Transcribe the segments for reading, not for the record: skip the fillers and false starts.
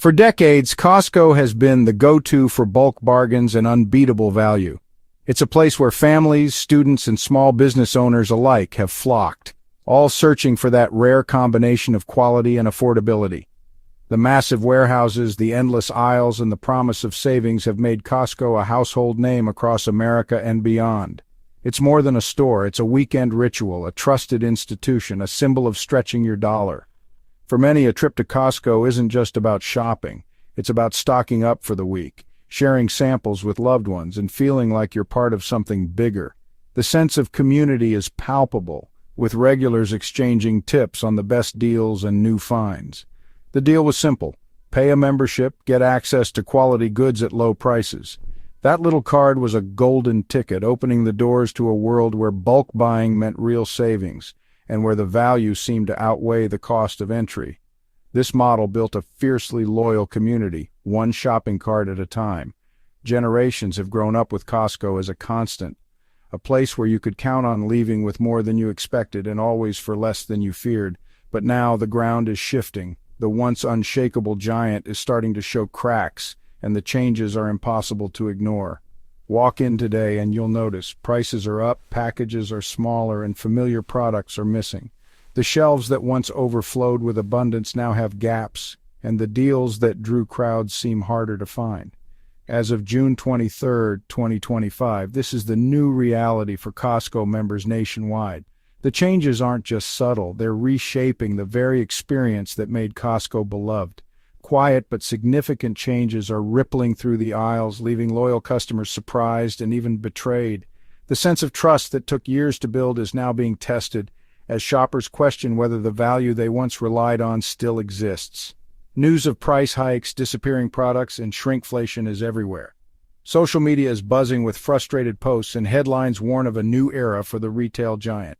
For decades, Costco has been the go-to for bulk bargains and unbeatable value. It's a place where families, students, and small business owners alike have flocked, all searching for that rare combination of quality and affordability. The massive warehouses, the endless aisles, and the promise of savings have made Costco a household name across America and beyond. It's more than a store, it's a weekend ritual, a trusted institution, a symbol of stretching your dollar. For many, a trip to Costco isn't just about shopping. It's about stocking up for the week, sharing samples with loved ones, and feeling like you're part of something bigger. The sense of community is palpable, with regulars exchanging tips on the best deals and new finds. The deal was simple. Pay a membership, get access to quality goods at low prices. That little card was a golden ticket, opening the doors to a world where bulk buying meant real savings, and where the value seemed to outweigh the cost of entry. This model built a fiercely loyal community, one shopping cart at a time. Generations have grown up with Costco as a constant, a place where you could count on leaving with more than you expected and always for less than you feared. But now the ground is shifting. The once unshakable giant is starting to show cracks, and the changes are impossible to ignore. Walk in today and you'll notice prices are up, packages are smaller, and familiar products are missing. The shelves that once overflowed with abundance now have gaps, and the deals that drew crowds seem harder to find. As of June 23, 2025, this is the new reality for Costco members nationwide. The changes aren't just subtle, they're reshaping the very experience that made Costco beloved. Quiet but significant changes are rippling through the aisles, leaving loyal customers surprised and even betrayed. The sense of trust that took years to build is now being tested, as shoppers question whether the value they once relied on still exists. News of price hikes, disappearing products, and shrinkflation is everywhere. Social media is buzzing with frustrated posts, and headlines warn of a new era for the retail giant.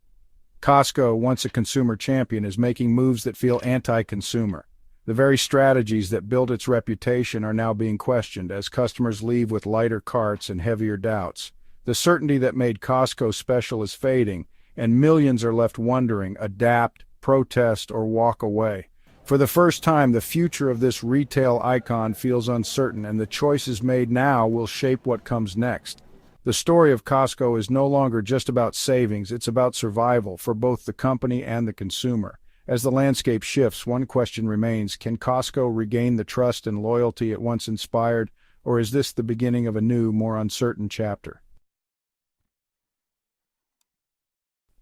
Costco, once a consumer champion, is making moves that feel anti-consumer. The very strategies that built its reputation are now being questioned as customers leave with lighter carts and heavier doubts. The certainty that made Costco special is fading, and millions are left wondering, adapt, protest, or walk away. For the first time, the future of this retail icon feels uncertain, and the choices made now will shape what comes next. The story of Costco is no longer just about savings, it's about survival for both the company and the consumer. As the landscape shifts, one question remains: can Costco regain the trust and loyalty it once inspired, or is this the beginning of a new, more uncertain chapter?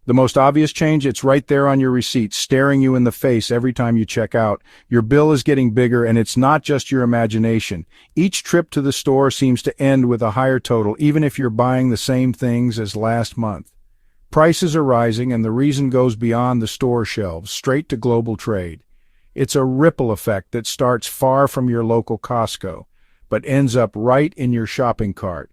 The most obvious change, it's right there on your receipt, staring you in the face every time you check out. Your bill is getting bigger, and it's not just your imagination. Each trip to the store seems to end with a higher total, even if you're buying the same things as last month. Prices are rising, and the reason goes beyond the store shelves, straight to global trade. It's a ripple effect that starts far from your local Costco, but ends up right in your shopping cart.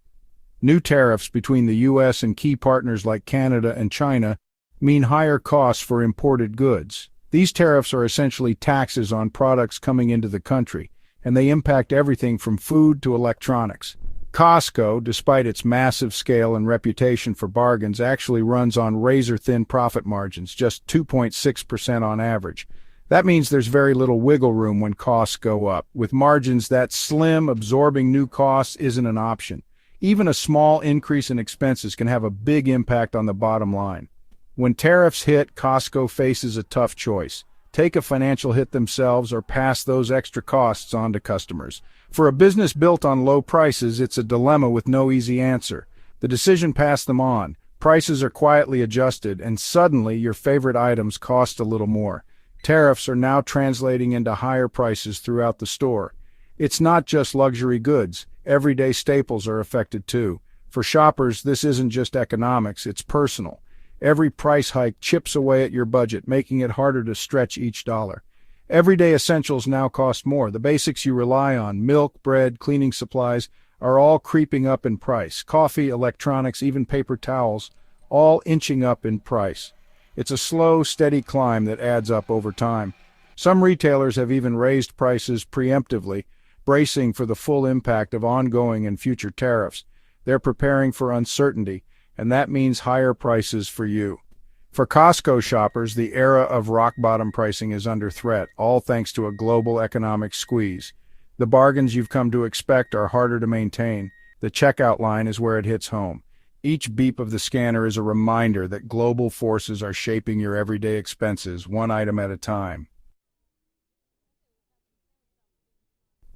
New tariffs between the U.S. and key partners like Canada and China mean higher costs for imported goods. These tariffs are essentially taxes on products coming into the country, and they impact everything from food to electronics. Costco, despite its massive scale and reputation for bargains, actually runs on razor-thin profit margins, just 2.6% on average. That means there's very little wiggle room when costs go up. With margins that slim, absorbing new costs isn't an option. Even a small increase in expenses can have a big impact on the bottom line. When tariffs hit, Costco faces a tough choice: take a financial hit themselves or pass those extra costs on to customers. For a business built on low prices, it's a dilemma with no easy answer. The decision: pass them on. Prices are quietly adjusted, and suddenly your favorite items cost a little more. Tariffs are now translating into higher prices throughout the store. It's not just luxury goods. Everyday staples are affected too. For shoppers, this isn't just economics, it's personal. Every price hike chips away at your budget, making it harder to stretch each dollar. Everyday essentials now cost more. The basics you rely on, milk, bread, cleaning supplies, are all creeping up in price. Coffee, electronics, even paper towels, all inching up in price. It's a slow, steady climb that adds up over time. Some retailers have even raised prices preemptively, bracing for the full impact of ongoing and future tariffs. They're preparing for uncertainty, and that means higher prices for you. For Costco shoppers, the era of rock-bottom pricing is under threat, all thanks to a global economic squeeze. The bargains you've come to expect are harder to maintain. The checkout line is where it hits home. Each beep of the scanner is a reminder that global forces are shaping your everyday expenses, one item at a time.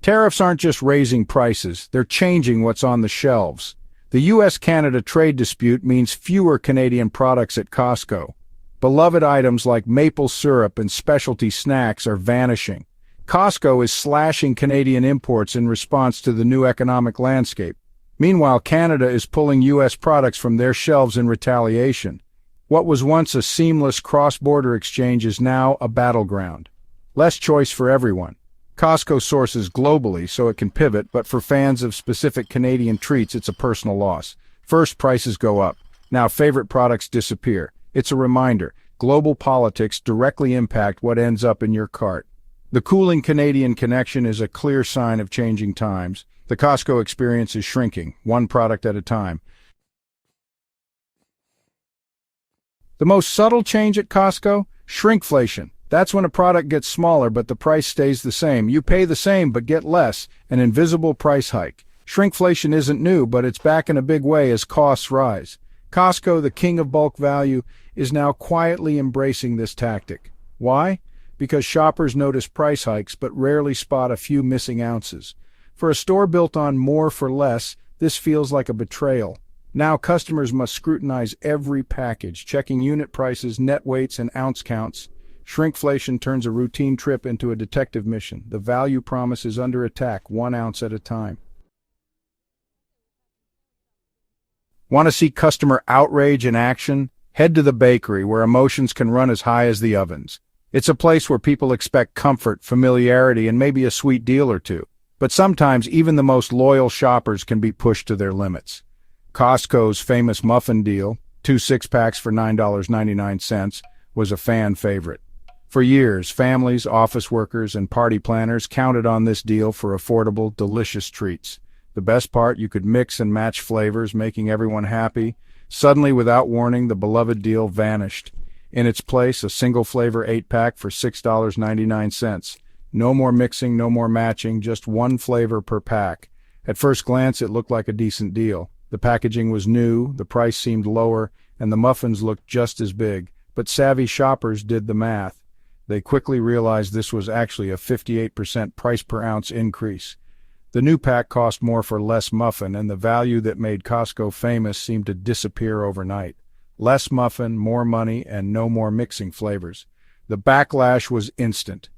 Tariffs aren't just raising prices, they're changing what's on the shelves. The US-Canada trade dispute means fewer Canadian products at Costco. Beloved items like maple syrup and specialty snacks are vanishing. Costco is slashing Canadian imports in response to the new economic landscape. Meanwhile, Canada is pulling US products from their shelves in retaliation. What was once a seamless cross-border exchange is now a battleground. Less choice for everyone. Costco sources globally so it can pivot, but for fans of specific Canadian treats, it's a personal loss. First, prices go up. Now, favorite products disappear. It's a reminder, global politics directly impact what ends up in your cart. The cooling Canadian connection is a clear sign of changing times. The Costco experience is shrinking, one product at a time. The most subtle change at Costco? Shrinkflation. That's when a product gets smaller but the price stays the same. You pay the same but get less, an invisible price hike. Shrinkflation isn't new, but it's back in a big way as costs rise. Costco, the king of bulk value, is now quietly embracing this tactic. Why? Because shoppers notice price hikes but rarely spot a few missing ounces. For a store built on more for less, this feels like a betrayal. Now customers must scrutinize every package, checking unit prices, net weights, and ounce counts. Shrinkflation turns a routine trip into a detective mission. The value promise is under attack, 1 ounce at a time. Want to see customer outrage in action? Head to the bakery, where emotions can run as high as the ovens. It's a place where people expect comfort, familiarity, and maybe a sweet deal or two. But sometimes even the most loyal shoppers can be pushed to their limits. Costco's famous muffin deal, 2 6-packs for $9.99, was a fan favorite. For years, families, office workers, and party planners counted on this deal for affordable, delicious treats. The best part, you could mix and match flavors, making everyone happy. Suddenly, without warning, the beloved deal vanished. In its place, a single-flavor 8-pack for $6.99. No more mixing, no more matching, just one flavor per pack. At first glance, it looked like a decent deal. The packaging was new, the price seemed lower, and the muffins looked just as big. But savvy shoppers did the math. They quickly realized this was actually a 58% price per ounce increase. The new pack cost more for less muffin, and the value that made Costco famous seemed to disappear overnight. Less muffin, more money, and no more mixing flavors. The backlash was instant.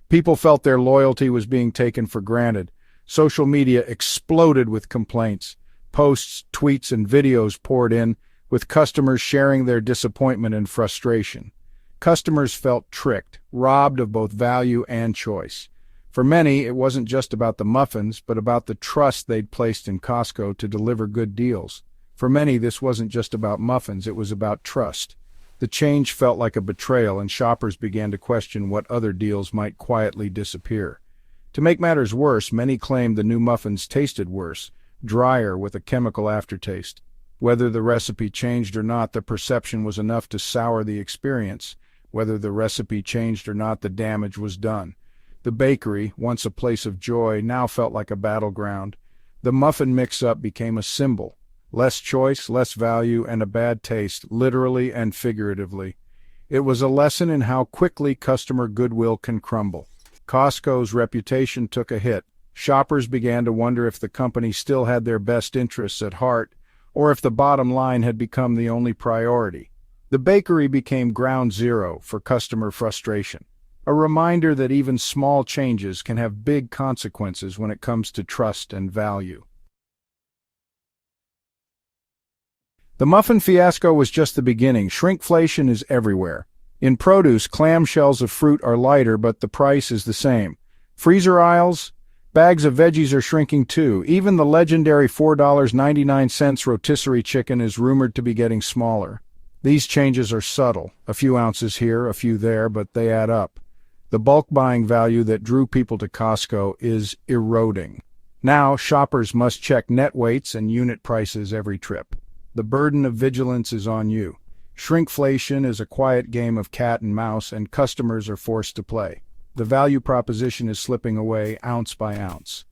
People felt their loyalty was being taken for granted. Social media exploded with complaints. Posts, tweets, and videos poured in, with customers sharing their disappointment and frustration. Customers felt tricked, robbed of both value and choice. For many, it wasn't just about the muffins, but about the trust they'd placed in Costco to deliver good deals. For many, this wasn't just about muffins, it was about trust. The change felt like a betrayal, and shoppers began to question what other deals might quietly disappear. To make matters worse, many claimed the new muffins tasted worse, drier with a chemical aftertaste. Whether the recipe changed or not, the perception was enough to sour the experience. Whether the recipe changed or not, the damage was done. The bakery, once a place of joy, now felt like a battleground. The muffin mix-up became a symbol. Less choice, less value, and a bad taste, literally and figuratively. It was a lesson in how quickly customer goodwill can crumble. Costco's reputation took a hit. Shoppers began to wonder if the company still had their best interests at heart, or if the bottom line had become the only priority. The bakery became ground zero for customer frustration, a reminder that even small changes can have big consequences when it comes to trust and value. The muffin fiasco was just the beginning. Shrinkflation is everywhere. In produce, clamshells of fruit are lighter, but the price is the same. Freezer aisles, bags of veggies are shrinking too. Even the legendary $4.99 rotisserie chicken is rumored to be getting smaller. These changes are subtle, a few ounces here, a few there, but they add up. The bulk buying value that drew people to Costco is eroding. Now, shoppers must check net weights and unit prices every trip. The burden of vigilance is on you. Shrinkflation is a quiet game of cat and mouse, and customers are forced to play. The value proposition is slipping away ounce by ounce.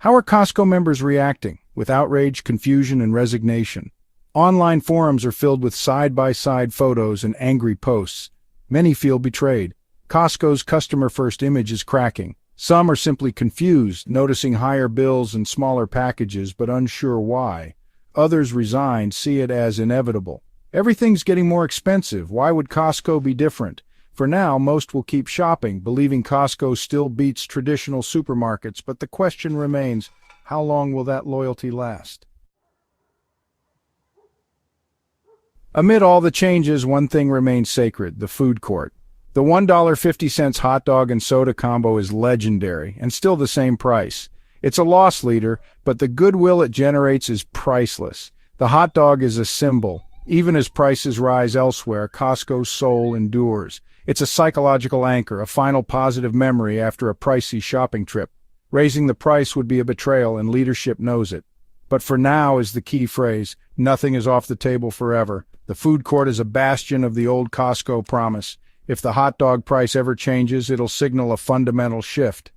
How are Costco members reacting? With outrage, confusion, and resignation. Online forums are filled with side-by-side photos and angry posts. Many feel betrayed. Costco's customer-first image is cracking. Some are simply confused, noticing higher bills and smaller packages but unsure why. Others resigned see it as inevitable. Everything's getting more expensive. Why would Costco be different? For now, most will keep shopping, believing Costco still beats traditional supermarkets, but the question remains, how long will that loyalty last? Amid all the changes, one thing remains sacred: the food court. The $1.50 hot dog and soda combo is legendary, and still the same price. It's a loss leader, but the goodwill it generates is priceless. The hot dog is a symbol. Even as prices rise elsewhere, Costco's soul endures. It's a psychological anchor, a final positive memory after a pricey shopping trip. Raising the price would be a betrayal, and leadership knows it. But for now is the key phrase: nothing is off the table forever. The food court is a bastion of the old Costco promise. If the hot dog price ever changes, it'll signal a fundamental shift.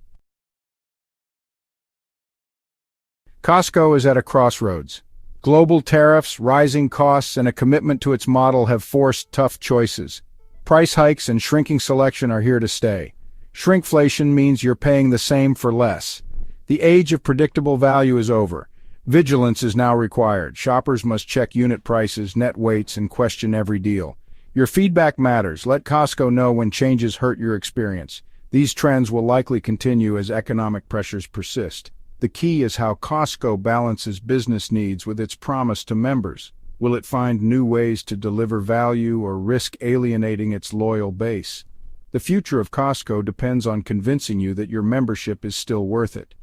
Costco is at a crossroads. Global tariffs, rising costs, and a commitment to its model have forced tough choices. Price hikes and shrinking selection are here to stay. Shrinkflation means you're paying the same for less. The age of predictable value is over. Vigilance is now required. Shoppers must check unit prices, net weights, and question every deal. Your feedback matters. Let Costco know when changes hurt your experience. These trends will likely continue as economic pressures persist. The key is how Costco balances business needs with its promise to members. Will it find new ways to deliver value or risk alienating its loyal base? The future of Costco depends on convincing you that your membership is still worth it.